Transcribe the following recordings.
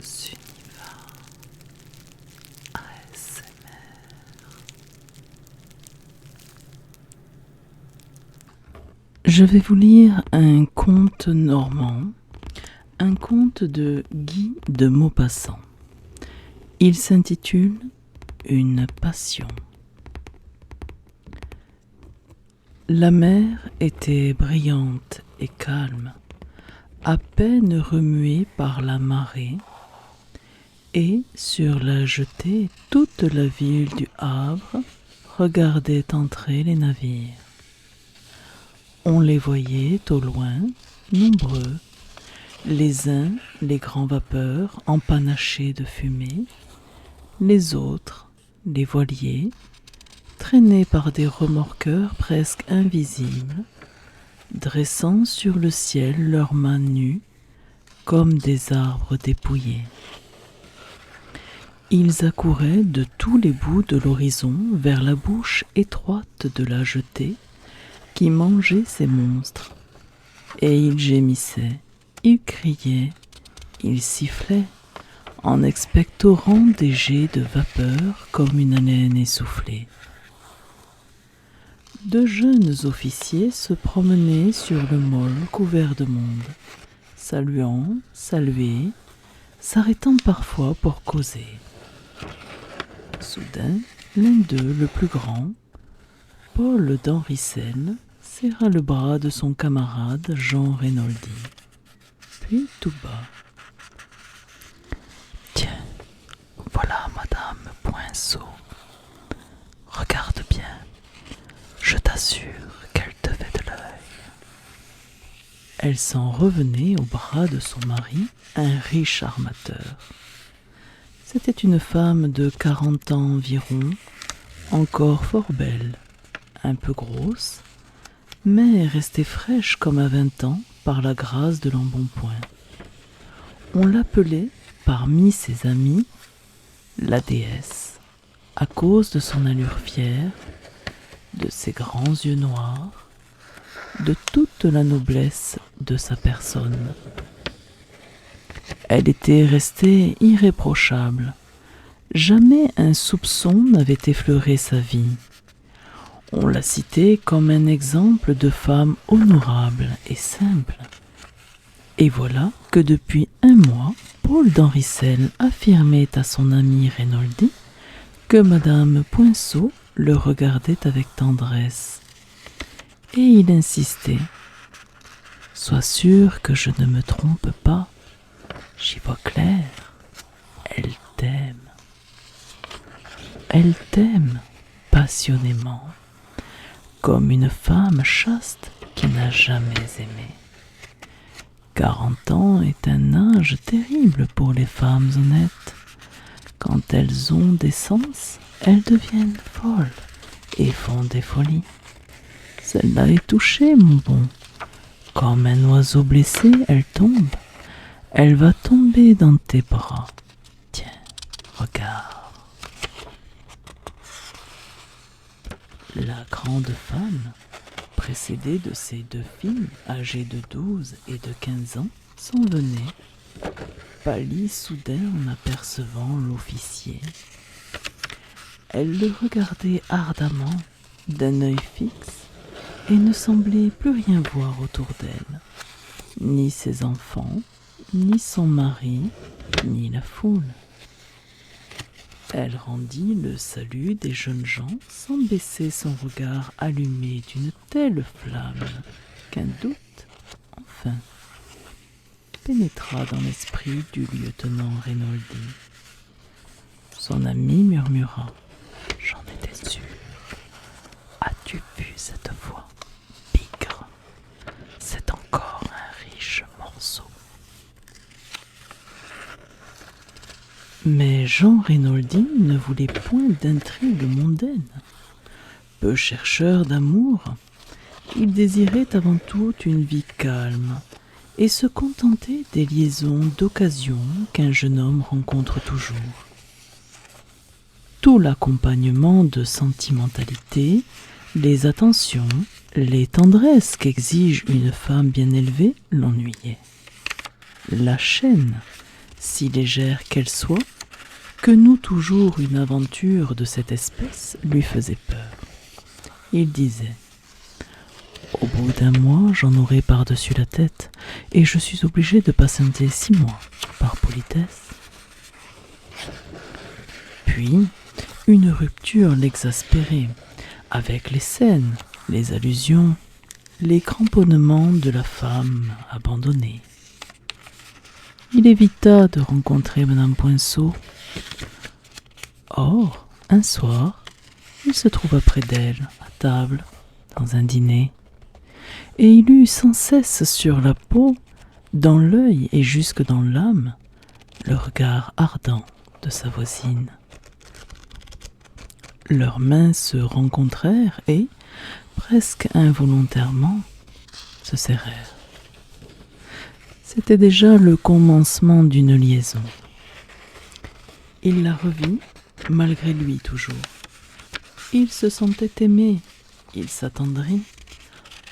Suniva ASMR. Je vais vous lire un conte normand, un conte de Guy de Maupassant. Il s'intitule Une passion. La mer était brillante et calme, à peine remuée par la marée, et sur la jetée, toute la ville du Havre regardait entrer les navires. On les voyait au loin, nombreux, les uns les grands vapeurs empanachés de fumée, les autres, les voiliers, traînés par des remorqueurs presque invisibles, dressant sur le ciel leurs mains nues comme des arbres dépouillés. Ils accouraient de tous les bouts de l'horizon vers la bouche étroite de la jetée qui mangeait ces monstres, et ils gémissaient, ils criaient, ils sifflaient, en expectorant des jets de vapeur comme une haleine essoufflée. De jeunes officiers se promenaient sur le môle couvert de monde, saluant, saluaient, s'arrêtant parfois pour causer. Soudain, l'un d'eux, le plus grand, Paul d'Henricelli, serra le bras de son camarade Jean Reynoldi. Puis tout bas: « Tiens, voilà Madame Poinceau. Regarde bien, je t'assure qu'elle te fait de l'œil. » Elle s'en revenait au bras de son mari, un riche armateur. C'était une femme de 40 ans environ, encore fort belle, un peu grosse, mais restée fraîche comme à 20 ans par la grâce de l'embonpoint. On l'appelait, parmi ses amis, la déesse, à cause de son allure fière, de ses grands yeux noirs, de toute la noblesse de sa personne. Elle était restée irréprochable. Jamais un soupçon n'avait effleuré sa vie. On la citait comme un exemple de femme honorable et simple. Et voilà que depuis un mois, Paul d'Henricelli affirmait à son ami Reynoldi que Madame Poinceau le regardait avec tendresse. Et il insistait: « Sois sûr que je ne me trompe pas, j'y vois clair, elle t'aime. Elle t'aime passionnément, comme une femme chaste qui n'a jamais aimé. 40 ans est un âge terrible pour les femmes honnêtes. Quand elles ont des sens, elles deviennent folles et font des folies. Celle-là est touchée, mon bon. Comme un oiseau blessé, elle tombe. Elle va tomber dans tes bras. Tiens, regarde. » La grande femme, précédée de ses 2 filles, âgées de 12 et de 15 ans, s'en venait, pâlit soudain en apercevant l'officier. Elle le regardait ardemment, d'un œil fixe, et ne semblait plus rien voir autour d'elle, ni ses enfants, ni son mari, ni la foule. Elle rendit le salut des jeunes gens sans baisser son regard allumé d'une telle flamme qu'un doute, enfin, pénétra dans l'esprit du lieutenant Reynoldi. Son ami murmura: « J'en étais sûr. As-tu vu cette voix, bigre? C'est encore un riche morceau. » Mais Jean Reynoldi ne voulait point d'intrigue mondaine. Peu chercheur d'amour, il désirait avant tout une vie calme et se contentait des liaisons d'occasion qu'un jeune homme rencontre toujours. Tout l'accompagnement de sentimentalité, les attentions, les tendresses qu'exige une femme bien élevée l'ennuyaient. La chaîne, si légère qu'elle soit, que noue toujours une aventure de cette espèce lui faisait peur. Il disait: au bout d'un mois, j'en aurai par-dessus la tête, et je suis obligé de patienter 6 mois, par politesse. Puis, une rupture l'exaspérait, avec les scènes, les allusions, les cramponnements de la femme abandonnée. Il évita de rencontrer Madame Poinceau. Or, un soir, il se trouva près d'elle, à table, dans un dîner, et il eut sans cesse sur la peau, dans l'œil et jusque dans l'âme, le regard ardent de sa voisine. Leurs mains se rencontrèrent et, presque involontairement, se serrèrent. C'était déjà le commencement d'une liaison. Il la revit, malgré lui toujours. Il se sentait aimé, il s'attendrit,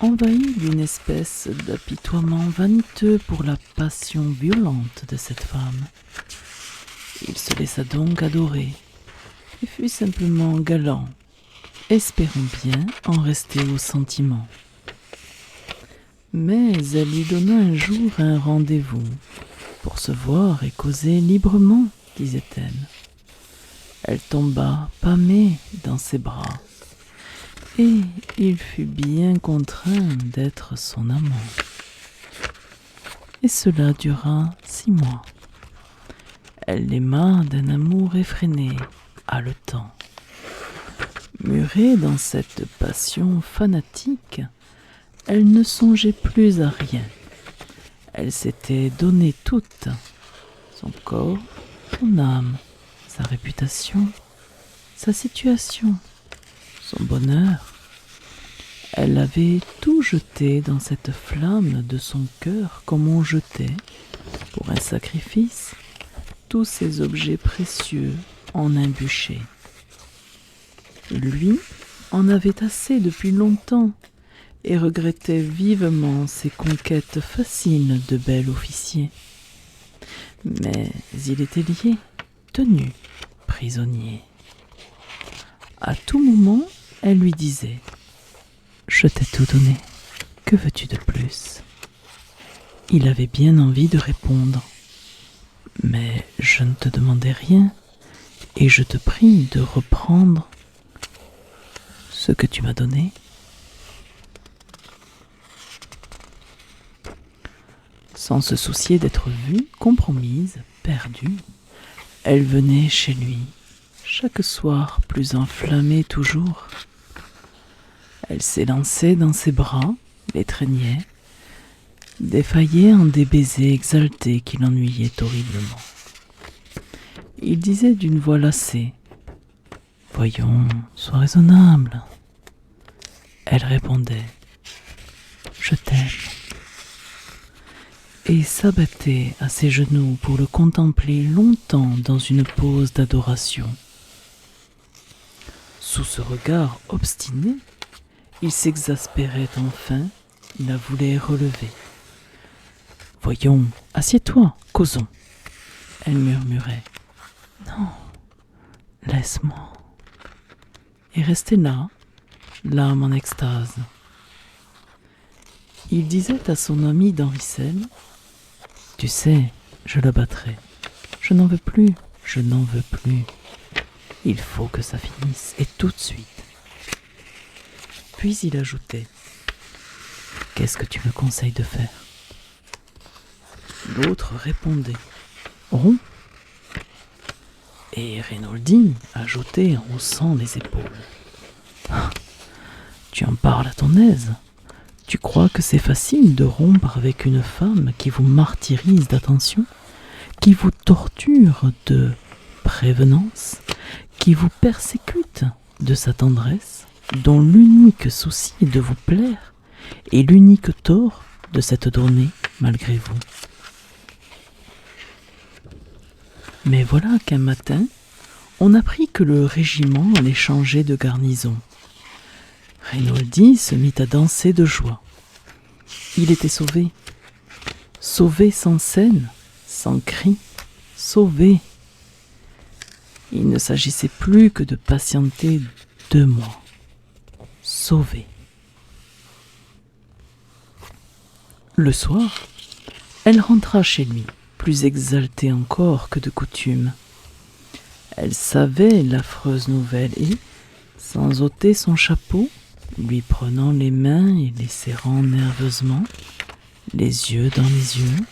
envahi d'une espèce d'apitoiement vaniteux pour la passion violente de cette femme. Il se laissa donc adorer, et fut simplement galant, espérant bien en rester au sentiment. Mais elle lui donna un jour un rendez-vous, pour se voir et causer librement, disait-elle. Elle tomba pâmée dans ses bras, et il fut bien contraint d'être son amant. Et cela dura 6 mois. Elle l'aima d'un amour effréné, haletant. Murée dans cette passion fanatique, elle ne songeait plus à rien. Elle s'était donnée toute, son corps, son âme, sa réputation, sa situation, son bonheur. Elle avait tout jeté dans cette flamme de son cœur comme on jetait, pour un sacrifice, tous ces objets précieux en un bûcher. Lui en avait assez depuis longtemps et regrettait vivement ses conquêtes faciles de bel officier. Mais il était lié, tenu, prisonnier. À tout moment, elle lui disait: je t'ai tout donné, que veux-tu de plus? Il avait bien envie de répondre: mais je ne te demandais rien, et je te prie de reprendre ce que tu m'as donné. Sans se soucier d'être vue, compromise, perdue, elle venait chez lui, chaque soir plus enflammée toujours. Elle s'élançait dans ses bras, l'étreignait, défaillait en des baisers exaltés qui l'ennuyaient horriblement. Il disait d'une voix lassée: voyons, sois raisonnable. Elle répondait: je t'aime. Et s'abattait à ses genoux pour le contempler longtemps dans une pose d'adoration. Sous ce regard obstiné, il s'exaspérait enfin, il la voulait relever. Voyons, assieds-toi, causons. Elle murmurait: non, laisse-moi. Et restait là, l'âme en extase. Il disait à son ami d'Henricelli: tu sais, je le battrai. Je n'en veux plus, je n'en veux plus. Il faut que ça finisse, et tout de suite. Puis il ajoutait: qu'est-ce que tu me conseilles de faire? L'autre répondait: romps. Et Renoldi ajoutait en haussant les épaules: ah, tu en parles à ton aise. Tu crois que c'est facile de rompre avec une femme qui vous martyrise d'attention, qui vous torture de prévenance, qui vous persécute de sa tendresse, dont l'unique souci est de vous plaire, et l'unique tort de s'être donné malgré vous. Mais voilà qu'un matin, on apprit que le régiment allait changer de garnison. Renoldi se mit à danser de joie. Il était sauvé. Sauvé sans scène, sans cri, sauvé. Il ne s'agissait plus que de patienter 2 mois. Sauvé. Le soir, elle rentra chez lui, plus exaltée encore que de coutume. Elle savait l'affreuse nouvelle et, sans ôter son chapeau, lui prenant les mains et les serrant nerveusement, les yeux dans les yeux,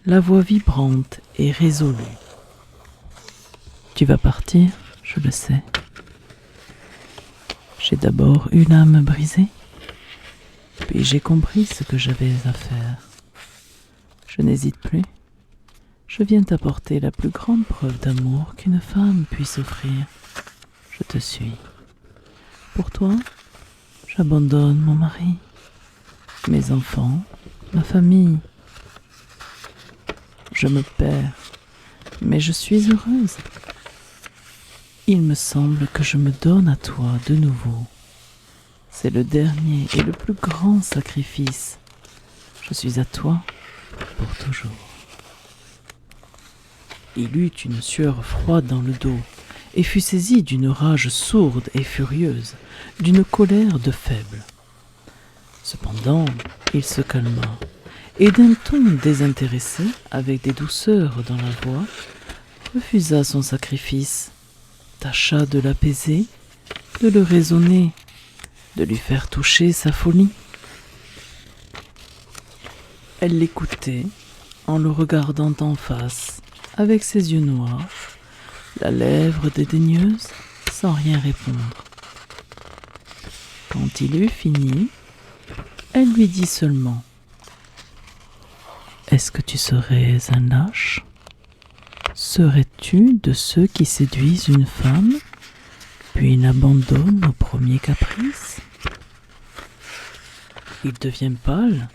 la voix vibrante et résolue. « Tu vas partir, je le sais. J'ai d'abord eu l'âme brisée, puis j'ai compris ce que j'avais à faire. Je n'hésite plus. Je viens t'apporter la plus grande preuve d'amour qu'une femme puisse offrir. Je te suis. Pour toi, j'abandonne mon mari, mes enfants, ma famille. Je me perds, mais je suis heureuse. Il me semble que je me donne à toi de nouveau. C'est le dernier et le plus grand sacrifice. Je suis à toi pour toujours. » Il eut une sueur froide dans le dos et fut saisi d'une rage sourde et furieuse, d'une colère de faible. Cependant, il se calma et d'un ton désintéressé, avec des douceurs dans la voix, refusa son sacrifice, tâcha de l'apaiser, de le raisonner, de lui faire toucher sa folie. Elle l'écoutait en le regardant en face, avec ses yeux noirs, la lèvre dédaigneuse, sans rien répondre. Quand il eut fini, elle lui dit seulement : « Est-ce que tu serais un lâche ? Serais-tu de ceux qui séduisent une femme, puis l'abandonnent au premier caprice ? » Il devint pâle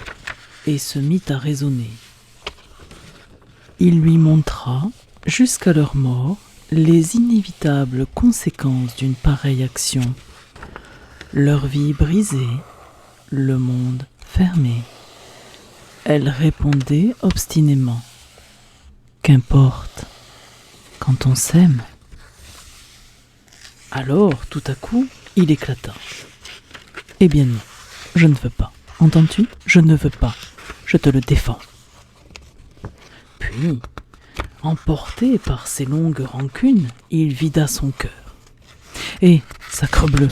et se mit à raisonner. Il lui montra, jusqu'à leur mort, les inévitables conséquences d'une pareille action. Leur vie brisée, le monde fermé. Elle répondait obstinément : « Qu'importe, quand on s'aime. » Alors, tout à coup, il éclata. « Eh bien non, je ne veux pas. Entends-tu ? Je ne veux pas. Je te le défends. » Puis, emporté par ses longues rancunes, il vida son cœur. « Eh, sacrebleu,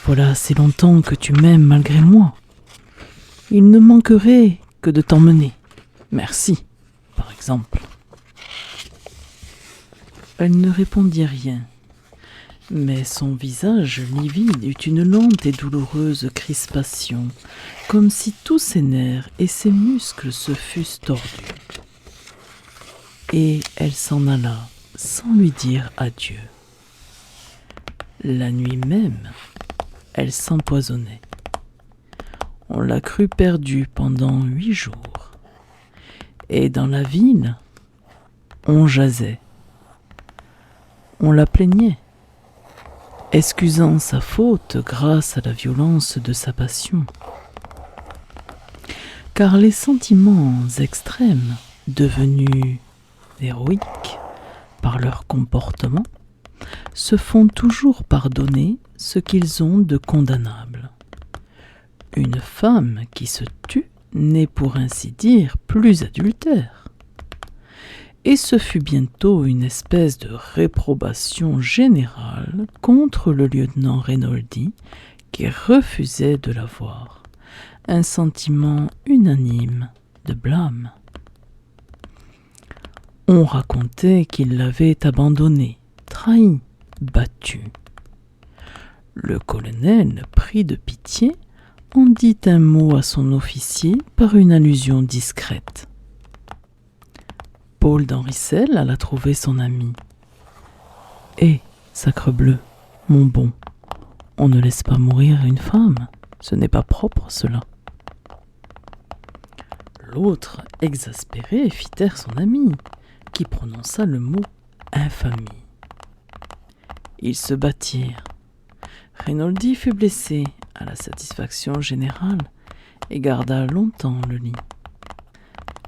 voilà assez longtemps que tu m'aimes malgré moi. Il ne manquerait que de t'emmener. Merci, par exemple. » Elle ne répondit rien, mais son visage livide eut une lente et douloureuse crispation, comme si tous ses nerfs et ses muscles se fussent tordus. Et elle s'en alla sans lui dire adieu. La nuit même, elle s'empoisonnait. On la crut perdue pendant 8 jours. Et dans la ville, on jasait. On la plaignait, excusant sa faute grâce à la violence de sa passion. Car les sentiments extrêmes, devenus héroïques par leur comportement, se font toujours pardonner ce qu'ils ont de condamnable. Une femme qui se tue n'est pour ainsi dire plus adultère. Et ce fut bientôt une espèce de réprobation générale contre le lieutenant Renoldi qui refusait de la voir, un sentiment unanime de blâme. On racontait qu'il l'avait abandonnée, trahie, battue. Le colonel, pris de pitié, en dit un mot à son officier par une allusion discrète. Paul d'Henricelli alla trouver son ami. « Eh, sacrebleu, mon bon, on ne laisse pas mourir une femme, ce n'est pas propre cela. » L'autre, exaspéré, fit taire son ami, qui prononça le mot « infamie ». Ils se battirent. Renoldi fut blessé, à la satisfaction générale, et garda longtemps le lit.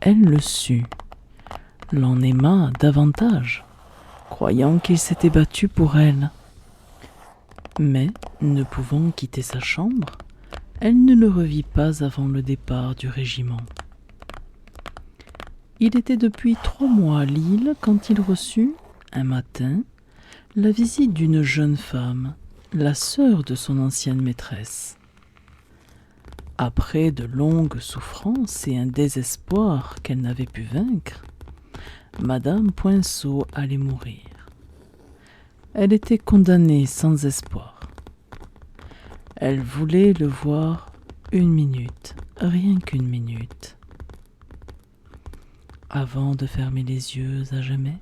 Elle le sut. l'en aima davantage, croyant qu'il s'était battu pour elle. Mais, ne pouvant quitter sa chambre, elle ne le revit pas avant le départ du régiment. Il était depuis 3 mois à Lille quand il reçut, un matin, la visite d'une jeune femme, la sœur de son ancienne maîtresse. Après de longues souffrances et un désespoir qu'elle n'avait pu vaincre, Madame Poinceau allait mourir. Elle était condamnée sans espoir. Elle voulait le voir 1 minute, rien qu'1 minute, avant de fermer les yeux à jamais.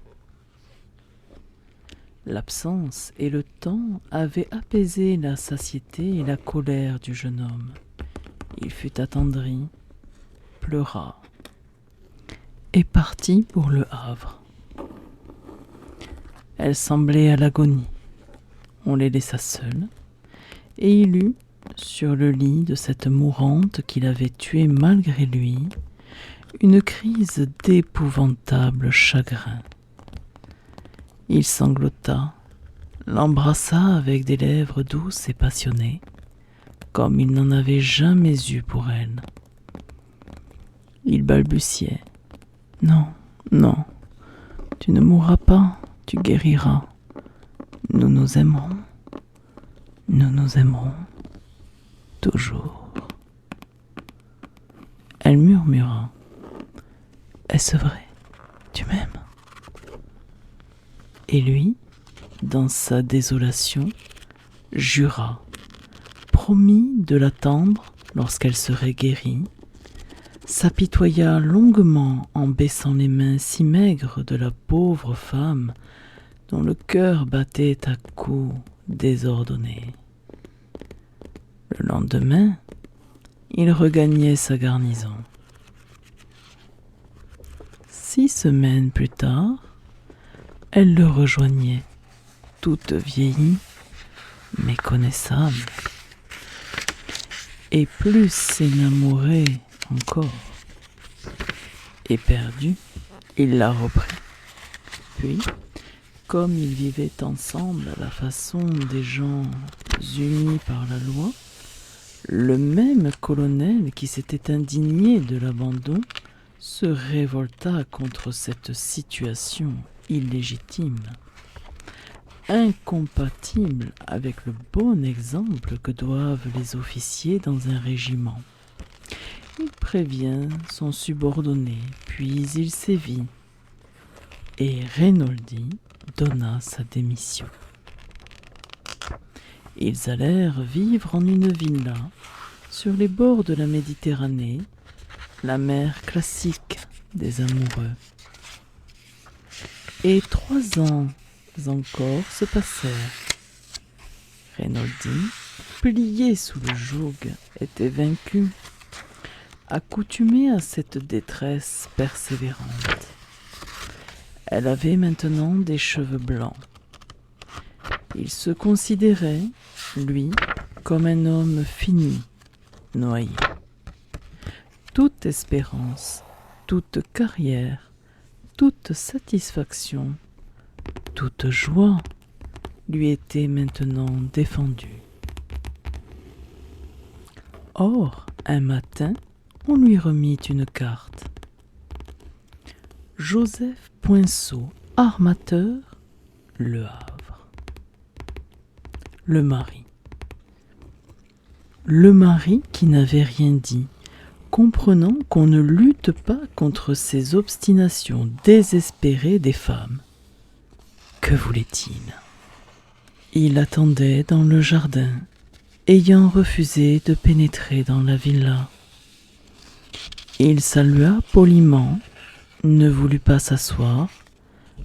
L'absence et le temps avaient apaisé la satiété et la colère du jeune homme. Il fut attendri, pleura et partit pour le Havre. Elle semblait à l'agonie. On les laissa seuls, et il eut, sur le lit de cette mourante qu'il avait tuée malgré lui, une crise d'épouvantable chagrin. Il sanglota, l'embrassa avec des lèvres douces et passionnées, comme il n'en avait jamais eu pour elle. Il balbutiait. « Non, non, tu ne mourras pas, tu guériras. Nous nous aimerons, nous nous aimerons, toujours. » Elle murmura. « Est-ce vrai, tu m'aimes ?» Et lui, dans sa désolation, jura, promit de l'attendre lorsqu'elle serait guérie, s'apitoya longuement en baissant les mains si maigres de la pauvre femme dont le cœur battait à coups désordonnés. Le lendemain, il regagnait sa garnison. 6 semaines plus tard, elle le rejoignait, toute vieillie, méconnaissable, et plus s'énamorait encore. Éperdu, il la reprit. Puis, comme ils vivaient ensemble à la façon des gens unis par la loi, le même colonel qui s'était indigné de l'abandon se révolta contre cette situation illégitime, incompatible avec le bon exemple que doivent les officiers dans un régiment. Il prévient son subordonné, puis il sévit, et Reynoldi donna sa démission. Ils allèrent vivre en une villa sur les bords de la Méditerranée, la mer classique des amoureux. Et 3 ans encore se passèrent. Reynoldi, plié sous le joug, était vaincu, accoutumé à cette détresse persévérante. Elle avait maintenant des cheveux blancs. Il se considérait, lui, comme un homme fini, noyé. Toute espérance, toute carrière, toute satisfaction, toute joie lui était maintenant défendue. Or, un matin, on lui remit une carte. Joseph Poinceau, armateur, Le Havre. Le mari. Le mari qui n'avait rien dit, comprenant qu'on ne lutte pas contre ces obstinations désespérées des femmes. Que voulait-il ? Il attendait dans le jardin, ayant refusé de pénétrer dans la villa. Il salua poliment, ne voulut pas s'asseoir,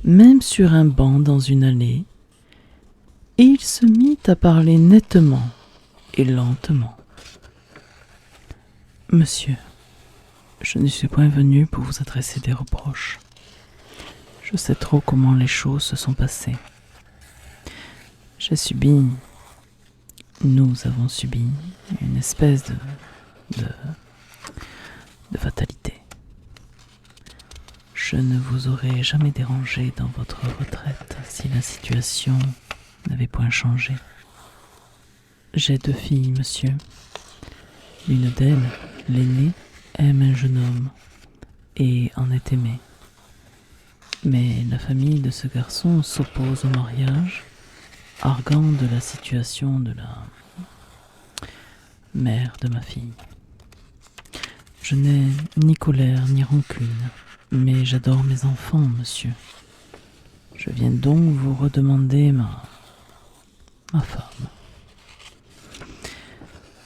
même sur un banc dans une allée, et il se mit à parler nettement et lentement. « Monsieur, je ne suis point venu pour vous adresser des reproches. Je sais trop comment les choses se sont passées. J'ai subi, nous avons subi, une espèce de fatalité. je ne vous aurais jamais dérangé dans votre retraite si la situation n'avait point changé. J'ai 2 filles, monsieur. L'une d'elles, l'aînée, aime un jeune homme et en est aimée. Mais la famille de ce garçon s'oppose au mariage, arguant de la situation de la mère de ma fille. Je n'ai ni colère ni rancune, mais j'adore mes enfants, monsieur. Je viens donc vous redemander ma femme.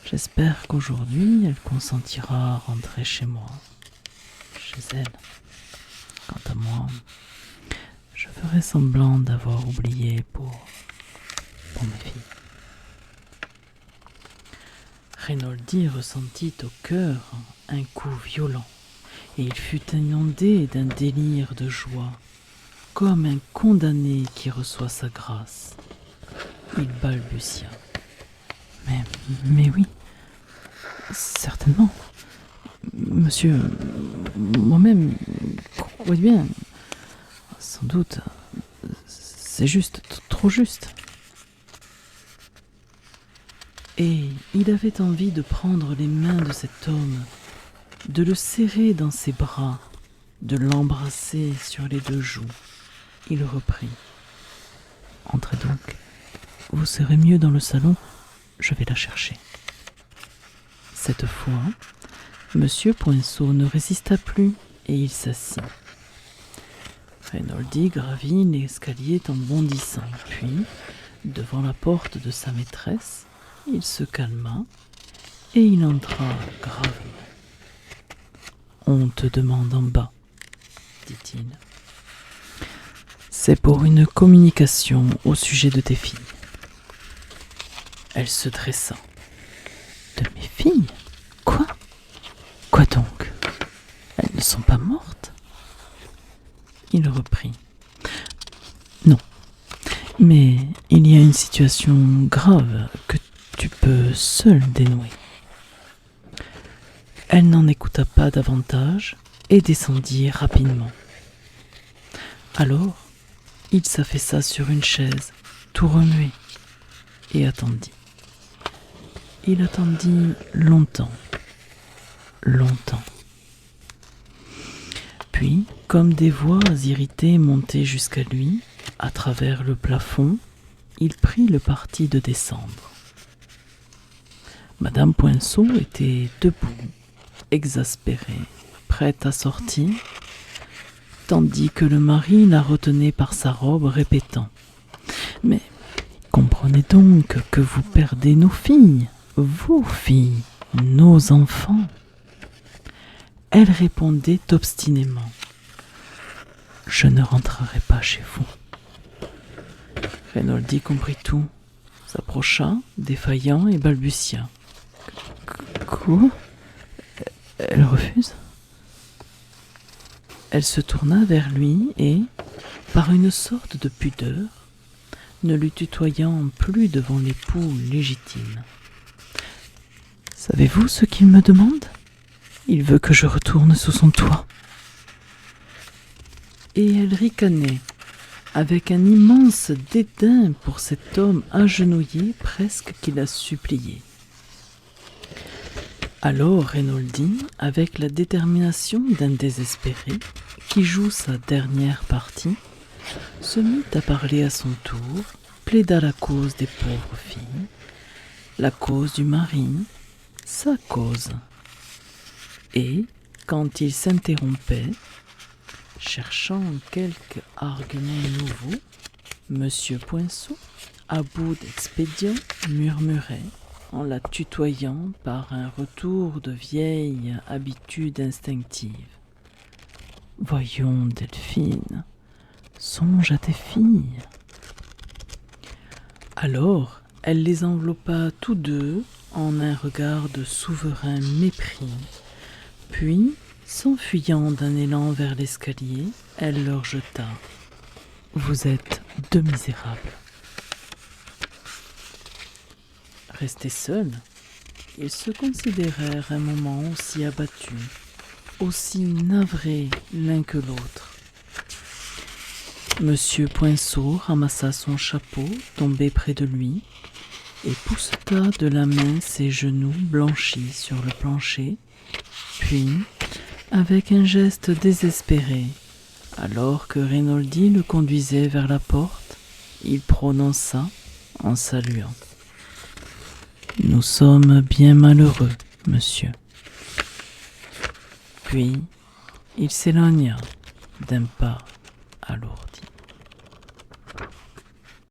J'espère qu'aujourd'hui elle consentira à rentrer chez moi, chez elle. Quant à moi, je ferai semblant d'avoir oublié pour mes filles. Rinaldi ressentit au cœur un coup violent, et il fut inondé d'un délire de joie, comme un condamné qui reçoit sa grâce. Il balbutia. Mais oui, certainement. Monsieur, moi-même, croyez bien, sans doute, c'est juste, trop juste. Et il avait envie de prendre les mains de cet homme, de le serrer dans ses bras, de l'embrasser sur les 2 joues. Il reprit. Entrez donc, vous serez mieux dans le salon, je vais la chercher. Cette fois, Monsieur Poinceau ne résista plus et il s'assit. Rinaldi gravit l'escalier en bondissant, puis, devant la porte de sa maîtresse, il se calma et il entra gravement. « On te demande en bas, dit-il. C'est pour une communication au sujet de tes filles. » Elle se dressa. « De mes filles ? Quoi ? Quoi donc ? Elles ne sont pas mortes ? » Il reprit. « Non, mais il y a une situation grave que tu peux seul dénouer. » Elle n'en écouta pas davantage et descendit rapidement. Alors, il s'affaissa sur une chaise, tout remué, et attendit. Il attendit longtemps. Puis, comme des voix irritées montaient jusqu'à lui, à travers le plafond, il prit le parti de descendre. Madame Poinceau était debout, exaspérée, prête à sortir, tandis que le mari la retenait par sa robe, répétant « Mais comprenez donc que vous perdez nos filles, vos filles, nos enfants. » Elle répondait obstinément « Je ne rentrerai pas chez vous. » Rinaldi comprit tout, s'approcha, défaillant, et balbutia. « Quoi ? Elle refuse ?» Elle se tourna vers lui et, par une sorte de pudeur, ne le tutoyant plus devant l'époux légitime. « Savez-vous ce qu'il me demande ? Il veut que je retourne sous son toit. » Et elle ricanait, avec un immense dédain pour cet homme agenouillé presque qui la suppliait. Alors Rinaldi, avec la détermination d'un désespéré qui joue sa dernière partie, se mit à parler à son tour, plaida la cause des pauvres filles, la cause du mari, sa cause. Et, quand il s'interrompait, cherchant quelque argument nouveau, Monsieur Poinceau, à bout d'expédients, murmurait, en la tutoyant par un retour de vieille habitude instinctive. « Voyons, Delphine, songe à tes filles. » Alors, elle les enveloppa tous 2 en un regard de souverain mépris, puis, s'enfuyant d'un élan vers l'escalier, elle leur jeta « Vous êtes 2 misérables. » Restés seuls, ils se considérèrent un moment aussi abattus, aussi navrés l'un que l'autre. Monsieur Poinceau ramassa son chapeau tombé près de lui et pousseta de la main ses genoux blanchis sur le plancher, puis, avec un geste désespéré, alors que Renoldi le conduisait vers la porte, il prononça en saluant: « Nous sommes bien malheureux, monsieur. » Puis, il s'éloigna d'un pas à l'autre.